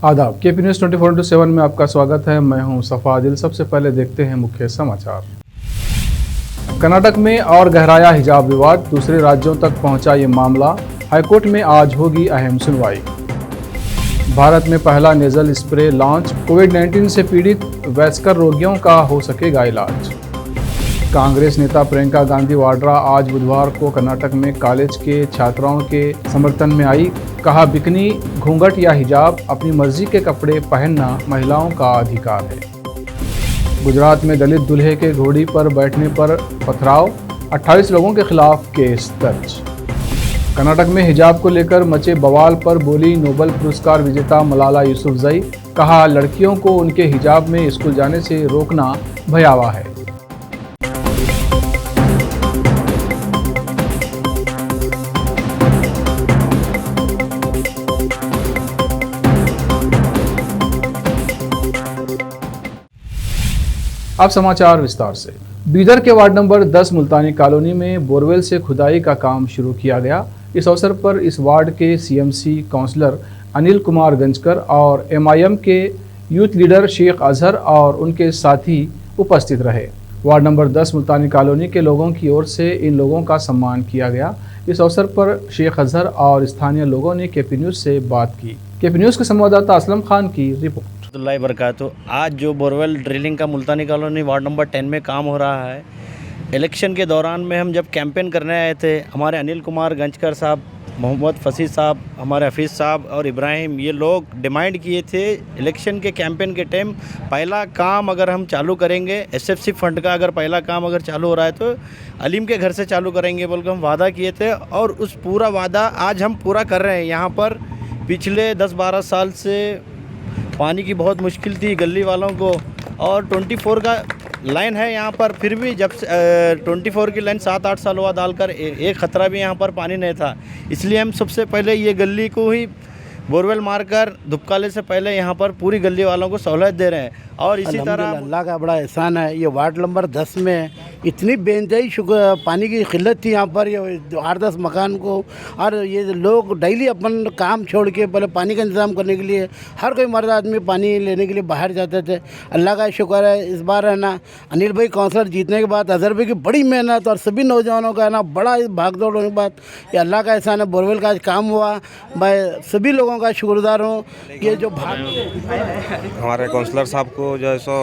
आदाब। KP news 24/7 में आपका स्वागत है। मैं हूं सफ़ा आदिल। सबसे पहले देखते हैं मुख्य समाचार। कर्नाटक में और गहराया हिजाब विवाद, दूसरे राज्यों तक पहुंचा ये मामला। हाईकोर्ट में आज होगी अहम सुनवाई। भारत में पहला नेजल स्प्रे लॉन्च, कोविड-19 से पीड़ित वयस्कर रोगियों का हो सकेगा इलाज। कांग्रेस नेता प्रियंका गांधी वाड्रा आज बुधवार को कर्नाटक में कॉलेज के छात्राओं के समर्थन में आई। कहा, बिकनी, घूंघट या हिजाब, अपनी मर्जी के कपड़े पहनना महिलाओं का अधिकार है। गुजरात में दलित दूल्हे के घोड़ी पर बैठने पर पथराव, 28 लोगों के खिलाफ केस दर्ज। कर्नाटक में हिजाब को लेकर मचे बवाल पर बोली नोबेल पुरस्कार विजेता मलाला यूसुफजई। कहा, लड़कियों को उनके हिजाब में स्कूल जाने से रोकना भयावह है। अब समाचार विस्तार से। बीदर के वार्ड नंबर 10 मुल्तानी कॉलोनी में बोरवेल से खुदाई का काम शुरू किया गया। इस अवसर पर इस वार्ड के सीएमसी काउंसलर अनिल कुमार गंजकर और एमआईएम के यूथ लीडर शेख अजहर और उनके साथी उपस्थित रहे। वार्ड नंबर 10 मुल्तानी कॉलोनी के लोगों की ओर से इन लोगों का सम्मान किया गया। इस अवसर पर शेख अजहर और स्थानीय लोगों ने केपी न्यूज़ से बात की। केपी न्यूज़ के संवाददाता असलम खान की रिपोर्ट। बरकातहू। आज जो बोरवेल ड्रिलिंग का मुल्तानी कॉलोनी वार्ड नंबर 10 में काम हो रहा है, इलेक्शन के दौरान में हम जब कैंपेन करने आए थे, हमारे अनिल कुमार गंजकर साहब, मोहम्मद फसी साहब, हमारे हफीज़ साहब और इब्राहिम, ये लोग डिमांड किए थे इलेक्शन के कैंपेन के टाइम पहला काम अगर हम चालू करेंगे, एसएफसी फंड का अगर पहला काम अगर चालू हो रहा है तो अलीम के घर से चालू करेंगे बोलकर हम वादा किए थे और उस पूरा वादा आज हम पूरा कर रहे हैं। यहाँ पर पिछले 10-12 साल से पानी की बहुत मुश्किल थी गली वालों को और 24 का लाइन है यहाँ पर, फिर भी जब 24 की लाइन 7-8 साल हुआ डालकर एक ख़तरा भी यहाँ पर पानी नहीं था। इसलिए हम सबसे पहले ये गली को ही बोरवेल मारकर धुपकाले से पहले यहाँ पर पूरी गली वालों को सहूलत दे रहे हैं। और इसी तरह अल्लाह का बड़ा एहसान है। ये वार्ड नंबर 10 में इतनी बेइंतहाई पानी की किल्लत थी यहाँ पर, ये 8-10 मकान को, और ये लोग डेली अपन काम छोड़ के पहले पानी का इंतज़ाम करने के लिए हर कोई मर्द आदमी पानी लेने के लिए बाहर जाते थे। अल्लाह का शुक्र है इस बार है ना अनिल भाई काउंसलर जीतने के बाद अजहर भाई की बड़ी मेहनत और सभी नौजवानों का है ना बड़ा भाग दौड़ होने के बाद ये अल्लाह का एहसान है, बोरवेल का आज काम हुआ। मैं सभी लोगों का शुक्रगुजार हूँ। ये जो हमारे काउंसलर साहब को जो है सो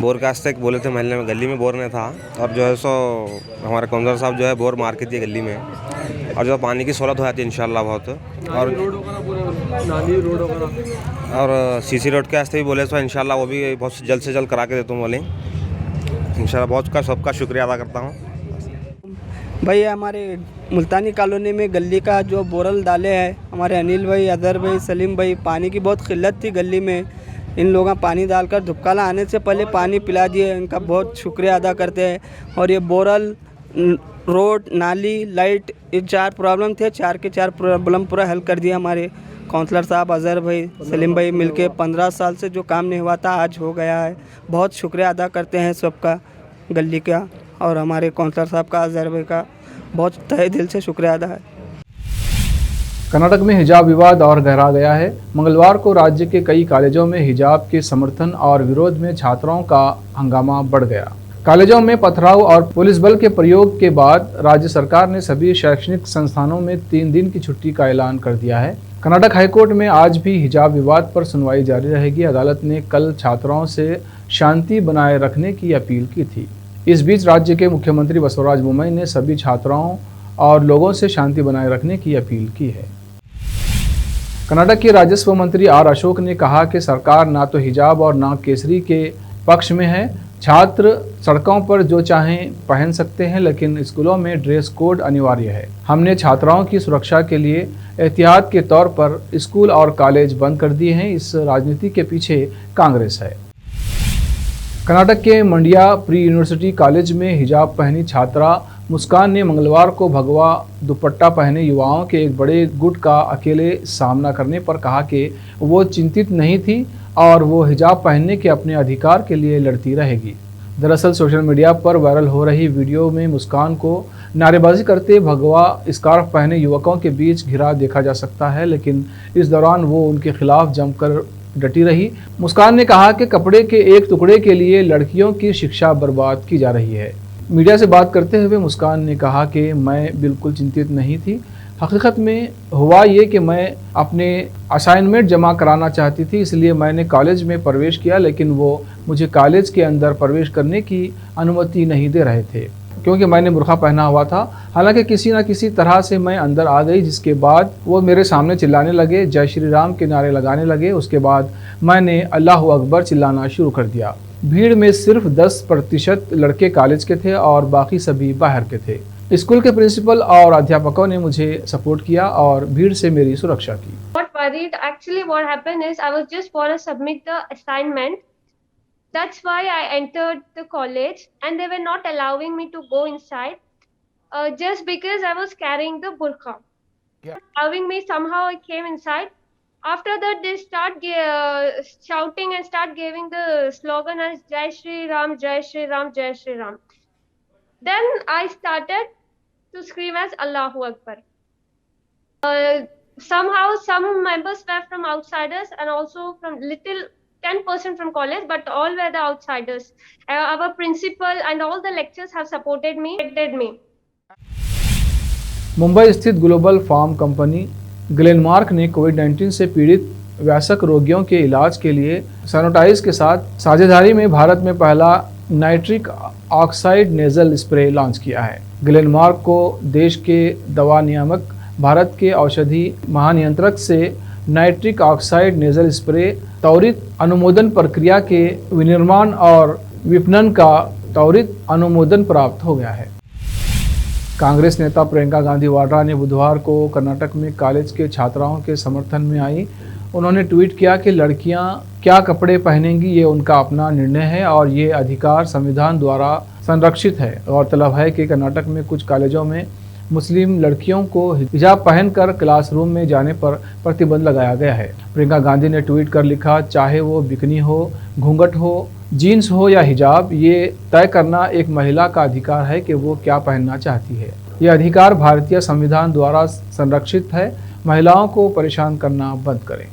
बोर का आस्ते बोले थे, महल्ले में गली में बोर नहीं था और जो है सो हमारे काउंसलर साहब जो है बोर मार के दिए गली में और जो पानी की सहूलत हो जाती है इंशाल्लाह बहुत। और सीसी रोड के आस्ते भी बोले तो इंशाल्लाह वो भी बहुत जल्द से जल्द करा के देता हूँ बोले इंशाल्लाह। बहुत का सबका शुक्रिया अदा करता हूँ। भैया हमारे मुल्तानी कॉलोनी में गली का जो बोरल डाले हैं हमारे अनिल भाई, अदर भाई, सलीम भाई, पानी की बहुत किल्लत थी गली में। इन लोगों पानी डालकर धुपकाला आने से पहले पानी पिला दिए, इनका बहुत शुक्रिया अदा करते हैं। और ये बोरल, रोड, नाली, लाइट, ये 4 प्रॉब्लम थे, 4 के 4 प्रॉब्लम पूरा हल कर दिया हमारे काउंसलर साहब, अजहर भाई, सलीम भाई मिलके। 15 साल से जो काम नहीं हुआ था आज हो गया है। बहुत शुक्रिया अदा करते हैं सबका, गली का और हमारे काउंसलर साहब का, अजहर भाई का बहुत तहे दिल से शुक्रिया अदा है। कर्नाटक में हिजाब विवाद और गहरा गया है। मंगलवार को राज्य के कई कॉलेजों में हिजाब के समर्थन और विरोध में छात्राओं का हंगामा बढ़ गया। कॉलेजों में पथराव और पुलिस बल के प्रयोग के बाद राज्य सरकार ने सभी शैक्षणिक संस्थानों में 3 दिन की छुट्टी का ऐलान कर दिया है। कर्नाटक हाईकोर्ट में आज भी हिजाब विवाद पर सुनवाई जारी रहेगी। अदालत ने कल छात्राओं से शांति बनाए रखने की अपील की थी। इस बीच राज्य के मुख्यमंत्री बसवराज बोम्मई ने सभी छात्राओं और लोगों से शांति बनाए रखने की अपील की है। कर्नाटक के राजस्व मंत्री आर अशोक ने कहा कि सरकार ना तो हिजाब और ना केसरी के पक्ष में है। छात्र सड़कों पर जो चाहें पहन सकते हैं, लेकिन स्कूलों में ड्रेस कोड अनिवार्य है। हमने छात्राओं की सुरक्षा के लिए एहतियात के तौर पर स्कूल और कॉलेज बंद कर दिए हैं। इस राजनीति के पीछे कांग्रेस है। कर्नाटक के मंडिया प्री यूनिवर्सिटी कॉलेज में हिजाब पहनी छात्रा मुस्कान ने मंगलवार को भगवा दुपट्टा पहने युवाओं के एक बड़े गुट का अकेले सामना करने पर कहा कि वो चिंतित नहीं थी और वो हिजाब पहनने के अपने अधिकार के लिए लड़ती रहेगी। दरअसल सोशल मीडिया पर वायरल हो रही वीडियो में मुस्कान को नारेबाजी करते भगवा स्कार्फ पहने युवकों के बीच घिरा देखा जा सकता है, लेकिन इस दौरान वो उनके खिलाफ जमकर डटी रही। मुस्कान ने कहा कि कपड़े के एक टुकड़े के लिए लड़कियों की शिक्षा बर्बाद की जा रही है। मीडिया से बात करते हुए मुस्कान ने कहा कि मैं बिल्कुल चिंतित नहीं थी। हकीकत में हुआ ये कि मैं अपने असाइनमेंट जमा कराना चाहती थी, इसलिए मैंने कॉलेज में प्रवेश किया, लेकिन वो मुझे कॉलेज के अंदर प्रवेश करने की अनुमति नहीं दे रहे थे क्योंकि मैंने बुर्का पहना हुआ था। हालांकि किसी न किसी तरह से मैं अंदर आ गई, जिसके बाद वो मेरे सामने चिल्लाने लगे, जय श्री राम के नारे लगाने लगे। उसके बाद मैंने अल्लाह अकबर चिल्लाना शुरू कर दिया। भीड़ में सिर्फ 10% लड़के कॉलेज के थे और बाकी सभी बाहर के थे। स्कूल के प्रिंसिपल और अध्यापकों ने मुझे सपोर्ट किया और भीड़ से मेरी सुरक्षा की। Not worried. Actually, what happened is I was just want to submit the assignment. That's why I entered the college, and they were not allowing me to go inside, just because I was carrying the burqa. Yeah. Allowing me, somehow I came inside. After that, they start shouting and start giving the slogan as Jai Shri Ram, Jai Shri Ram, Jai Shri Ram. Then I started to scream as Allahu Akbar. Somehow some members were from outsiders and also from little 10% from college, but all were the outsiders. Our principal and all the lecturers have supported me, protected me. Mumbai स्थित global farm company Glenmark ने कोविड-19 से पीड़ित वयस्क रोगियों के इलाज के लिए सैनिटाइज के साथ साझेदारी में भारत में पहला nitric oxide nasal spray launch किया है। ग्लेनमार्क को देश के दवा नियामक, भारत के औषधि महानियंत्रक से नाइट्रिक ऑक्साइड नेजल स्प्रे त्वरित अनुमोदन प्रक्रिया के विनिर्माण और विपणन का त्वरित अनुमोदन प्राप्त हो गया है। कांग्रेस नेता प्रियंका गांधी वाड्रा ने बुधवार को कर्नाटक में कॉलेज के छात्राओं के समर्थन में आई। उन्होंने ट्वीट किया कि लड़कियां क्या कपड़े पहनेंगी ये उनका अपना निर्णय है और ये अधिकार संविधान द्वारा संरक्षित है। गौरतलब है कि कर्नाटक में कुछ कॉलेजों में मुस्लिम लड़कियों को हिजाब पहनकर क्लासरूम में जाने पर प्रतिबंध लगाया गया है। प्रियंका गांधी ने ट्वीट कर लिखा, चाहे वो बिकनी हो, घूंघट हो, जीन्स हो या हिजाब, ये तय करना एक महिला का अधिकार है कि वो क्या पहनना चाहती है। यह अधिकार भारतीय संविधान द्वारा संरक्षित है। महिलाओं को परेशान करना बंद करें।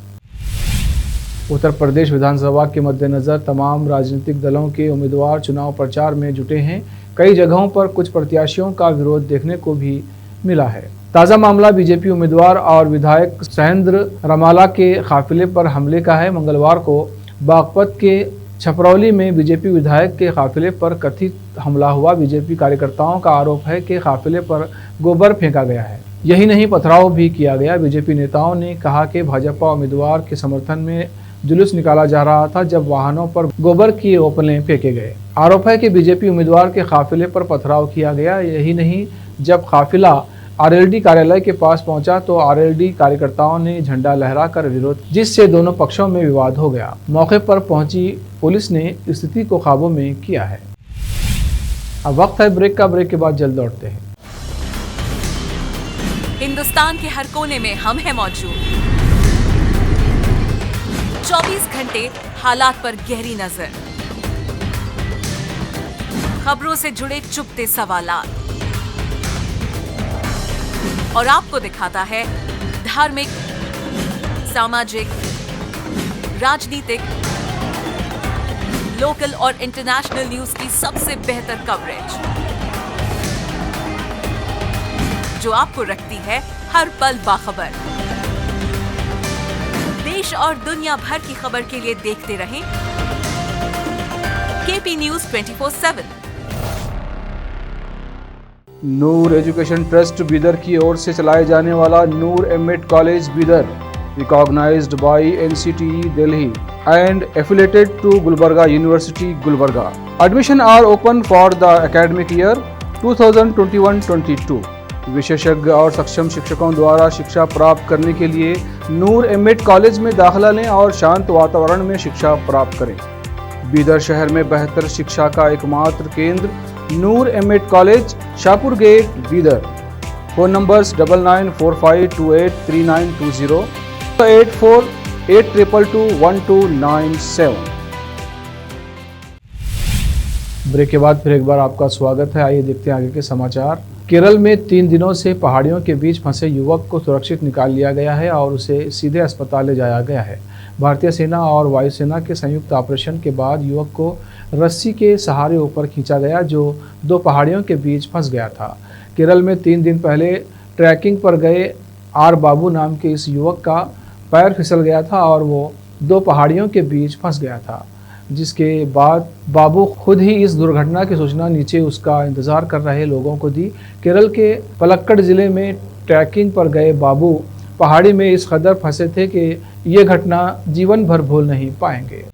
उत्तर प्रदेश विधानसभा के मद्देनजर तमाम राजनीतिक दलों के उम्मीदवार चुनाव प्रचार में जुटे हैं। कई जगहों पर कुछ प्रत्याशियों का विरोध देखने को भी मिला है। ताज़ा मामला बीजेपी उम्मीदवार और विधायक सहेंद्र रमाला के काफिले पर हमले का है। मंगलवार को बागपत के छपरौली में बीजेपी विधायक के काफिले पर कथित हमला हुआ। बीजेपी कार्यकर्ताओं का आरोप है कि काफिले पर गोबर फेंका गया है। यही नहीं, पथराव भी किया गया। बीजेपी नेताओं ने कहा कि भाजपा उम्मीदवार के समर्थन में जुलूस निकाला जा रहा था जब वाहनों पर गोबर की ओपलें फेंके गए। आरोप है कि बीजेपी उम्मीदवार के काफिले पर पथराव किया गया। यही नहीं, जब काफिला आरएलडी कार्यालय के पास पहुंचा तो आरएलडी कार्यकर्ताओं ने झंडा लहराकर विरोध, जिससे दोनों पक्षों में विवाद हो गया। मौके पर पहुंची पुलिस ने स्थिति को काबू में किया है। अब वक्त है ब्रेक का। ब्रेक के बाद जल्द लौटते हैं। हिंदुस्तान के हर कोने में हम हैं मौजूद। 24 घंटे हालात पर गहरी नजर, खबरों से जुड़े चुपते सवालात और आपको दिखाता है धार्मिक, सामाजिक, राजनीतिक, लोकल और इंटरनेशनल न्यूज की सबसे बेहतर कवरेज जो आपको रखती है हर पल बाखबर। देश और दुनिया भर की खबर के लिए देखते रहें KP news 24/7। Noor education trust Bidar की ओर से चलाए जाने वाला Noor MEd college Bidar, recognised by NCTE Delhi and affiliated to Gulbarga University, Gulbarga. Admission are open for the academic year 2021-22. विशेषज्ञ और सक्षम शिक्षकों द्वारा शिक्षा प्राप्त करने के लिए नूर एमएड कॉलेज में दाखिला लें और शांत वातावरण में शिक्षा प्राप्त करें। बीदर शहर में बेहतर शिक्षा का एकमात्र केंद्र Noor MEd college, Shahpur gate, Bidar. Phone numbers 9945283920, 8482221297। Break के बाद फिर एक बार आपका स्वागत है। आइए देखते हैं आगे के समाचार। केरल में 3 दिनों से पहाड़ियों के बीच फंसे युवक को सुरक्षित निकाल लिया गया है और उसे सीधे अस्पताल ले जाया गया है। भारतीय सेना और वायुसेना के संयुक्त ऑपरेशन के बाद युवक को रस्सी के सहारे ऊपर खींचा गया, जो 2 पहाड़ियों के बीच फंस गया था। केरल में 3 दिन पहले ट्रैकिंग पर गए आर बाबू नाम के इस युवक का पैर फिसल गया था और वो 2 पहाड़ियों के बीच फंस गया था, जिसके बाद बाबू खुद ही इस दुर्घटना की सूचना नीचे उसका इंतजार कर रहे लोगों को दी। केरल के पलक्कड़ जिले में ट्रैकिंग पर गए बाबू पहाड़ी में इस कदर फंसे थे कि ये घटना जीवन भर भूल नहीं पाएंगे।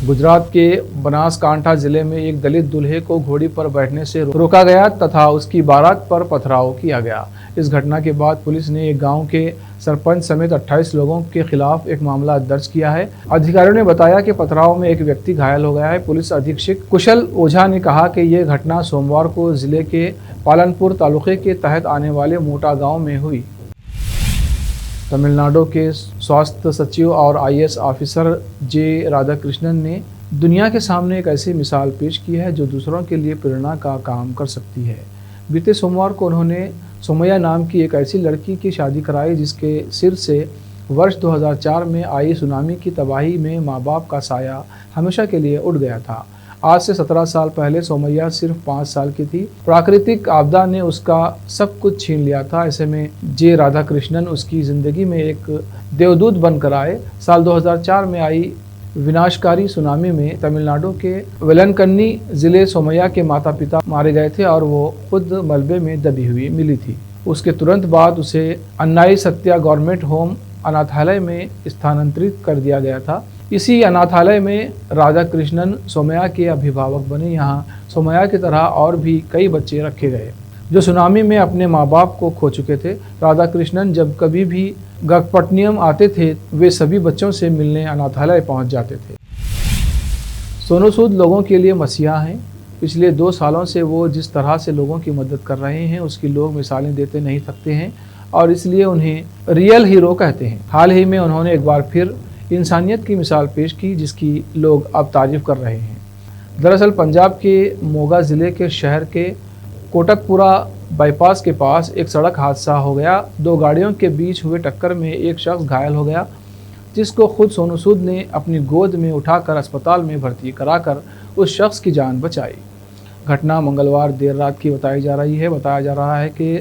गुजरात के बनासकांठा जिले में एक दलित दूल्हे को घोड़ी पर बैठने से रोका गया तथा उसकी बारात पर पथराव किया गया। इस घटना के बाद पुलिस ने एक गांव के सरपंच समेत 28 लोगों के खिलाफ एक मामला दर्ज किया है। अधिकारियों ने बताया कि पथराव में एक व्यक्ति घायल हो गया है। पुलिस अधीक्षक कुशल ओझा ने कहा कि ये घटना सोमवार को जिले के पालनपुर तालुके के तहत आने वाले मोटा गांव में हुई। तमिलनाडु के स्वास्थ्य सचिव और IAS ऑफिसर जे राधाकृष्णन ने दुनिया के सामने एक ऐसी मिसाल पेश की है जो दूसरों के लिए प्रेरणा का काम कर सकती है। बीते सोमवार को उन्होंने सोमैया नाम की एक ऐसी लड़की की शादी कराई जिसके सिर से वर्ष 2004 में आई सुनामी की तबाही में माँ बाप का साया हमेशा के लिए उड़ गया था। आज से 17 साल पहले सोमैया सिर्फ 5 साल की थी। प्राकृतिक आपदा ने उसका सब कुछ छीन लिया था। ऐसे में जे राधाकृष्णन उसकी ज़िंदगी में एक देवदूत बनकर आए। साल 2004 में आई विनाशकारी सुनामी में तमिलनाडु के वेलनकन्नी जिले सोमैया के माता पिता मारे गए थे और वो खुद मलबे में दबी हुई मिली थी। उसके तुरंत बाद उसे अन्नाई सत्या गवर्नमेंट होम अनाथालय में स्थानांतरित कर दिया गया था। इसी अनाथालय में राधाकृष्णन सोमैया के अभिभावक बने। यहाँ सोमैया की तरह और भी कई बच्चे रखे गए जो सुनामी में अपने माँ बाप को खो चुके थे। राधाकृष्णन जब कभी भी गगपट्टिनम आते थे वे सभी बच्चों से मिलने अनाथालय पहुंच जाते थे। सोनू सूद लोगों के लिए मसीहा हैं। पिछले 2 सालों से वो जिस तरह से लोगों की मदद कर रहे हैं उसकी लोग मिसालें देते नहीं थकते हैं और इसलिए उन्हें रियल हीरो कहते हैं। हाल ही में उन्होंने एक बार फिर इंसानियत की मिसाल पेश की जिसकी लोग अब तारीफ कर रहे हैं। दरअसल पंजाब के मोगा ज़िले के शहर के कोटकपुरा बाईपास के पास एक सड़क हादसा हो गया। 2 गाड़ियों के बीच हुए टक्कर में एक शख्स घायल हो गया जिसको खुद सोनू सूद ने अपनी गोद में उठाकर अस्पताल में भर्ती कराकर उस शख्स की जान बचाई। घटना मंगलवार देर रात की बताई जा रही है। बताया जा रहा है कि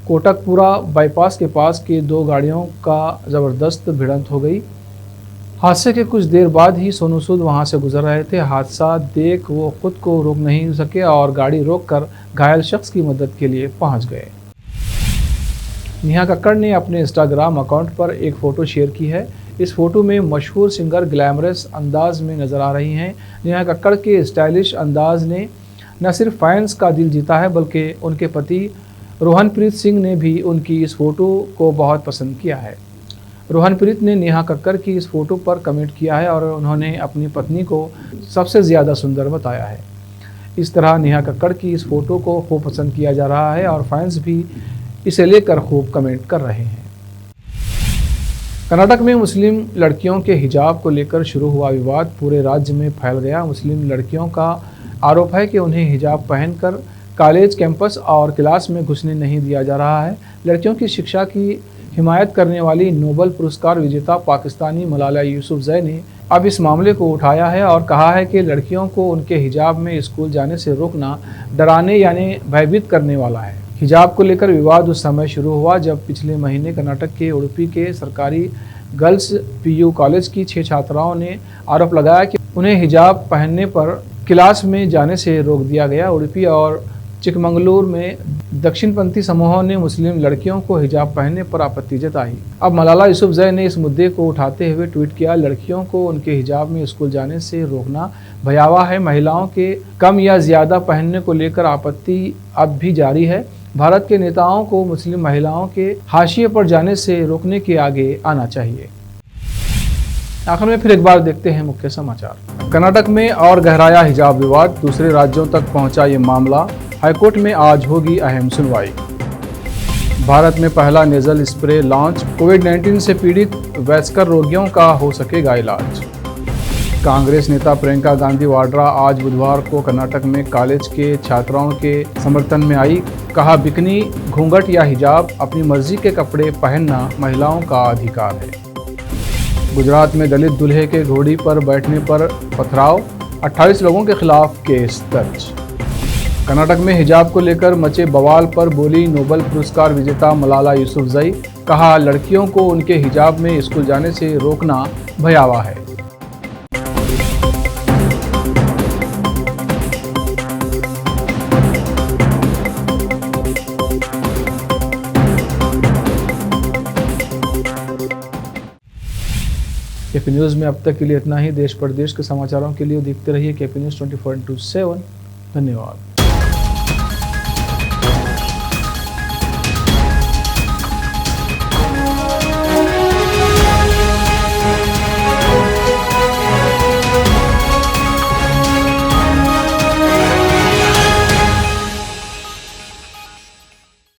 कोटकपुरा बाईपास के पास की 2 गाड़ियों का ज़बरदस्त भिड़ंत हो गई। हादसे के कुछ देर बाद ही सोनू सूद वहां से गुजर रहे थे। हादसा देख वो खुद को रोक नहीं सके और गाड़ी रोककर घायल शख्स की मदद के लिए पहुंच गए। नेहा कक्कड़ ने अपने इंस्टाग्राम अकाउंट पर एक फ़ोटो शेयर की है। इस फोटो में मशहूर सिंगर ग्लैमरस अंदाज में नज़र आ रही हैं। नेहा कक्कड़ के स्टाइलिश अंदाज ने न सिर्फ फैंस का दिल जीता है बल्कि उनके पति रोहनप्रीत सिंह ने भी उनकी इस फ़ोटो को बहुत पसंद किया है। रोहनप्रीत ने नेहा कक्कड़ की इस फ़ोटो पर कमेंट किया है और उन्होंने अपनी पत्नी को सबसे ज़्यादा सुंदर बताया है। इस तरह नेहा कक्कड़ की इस फ़ोटो को खूब पसंद किया जा रहा है और फैंस भी इसे लेकर खूब कमेंट कर रहे हैं। कर्नाटक में मुस्लिम लड़कियों के हिजाब को लेकर शुरू हुआ विवाद पूरे राज्य में फैल गया। मुस्लिम लड़कियों का आरोप है कि उन्हें हिजाब पहनकर कॉलेज कैंपस और क्लास में घुसने नहीं दिया जा रहा है। लड़कियों की शिक्षा की हिमायत करने वाली नोबेल पुरस्कार विजेता पाकिस्तानी मलाला यूसुफजई ने अब इस मामले को उठाया है और कहा है कि लड़कियों को उनके हिजाब में स्कूल जाने से रोकना डराने यानी भयभीत करने वाला है। हिजाब को लेकर विवाद उस समय शुरू हुआ जब पिछले महीने कर्नाटक के उडुपी के सरकारी गर्ल्स PU कॉलेज की 6 छात्राओं ने आरोप लगाया कि उन्हें हिजाब पहनने पर क्लास में जाने से रोक दिया गया। उडुपी और चिकमंगलूर में दक्षिणपंथी समूहों ने मुस्लिम लड़कियों को हिजाब पहनने पर आपत्ति जताई। अब मलाला यूसुफजई ने इस मुद्दे को उठाते हुए ट्वीट किया, लड़कियों को उनके हिजाब में स्कूल जाने से रोकना भयावह है। महिलाओं के कम या ज़्यादा पहनने को लेकर आपत्ति अब भी जारी है। भारत के नेताओं को मुस्लिम महिलाओं के हाशिए पर जाने से रोकने के आगे आना चाहिए। आखिर में फिर एक बार देखते हैं मुख्य समाचार। कर्नाटक में और गहराया हिजाब विवाद, दूसरे राज्यों तक पहुंचा ये मामला। हाईकोर्ट में आज होगी अहम सुनवाई। भारत में पहला नेजल स्प्रे लॉन्च, कोविड-19 से पीड़ित वयस्कर रोगियों का हो सकेगा इलाज। कांग्रेस नेता प्रियंका गांधी वाड्रा आज बुधवार को कर्नाटक में कॉलेज के छात्राओं के समर्थन में आई। कहा, बिकनी, घूंघट या हिजाब अपनी मर्जी के कपड़े पहनना महिलाओं का अधिकार है। गुजरात में दलित दूल्हे के घोड़ी पर बैठने पर पथराव, 28 लोगों के खिलाफ केस दर्ज। कर्नाटक में हिजाब को लेकर मचे बवाल पर बोली नोबेल पुरस्कार विजेता मलाला यूसुफजई। कहा, लड़कियों को उनके हिजाब में स्कूल जाने से रोकना भयावह है। केपी न्यूज़ में अब तक के लिए इतना ही। देश प्रदेश के समाचारों के लिए देखते रहिए केपी न्यूज़ 24/7। धन्यवाद।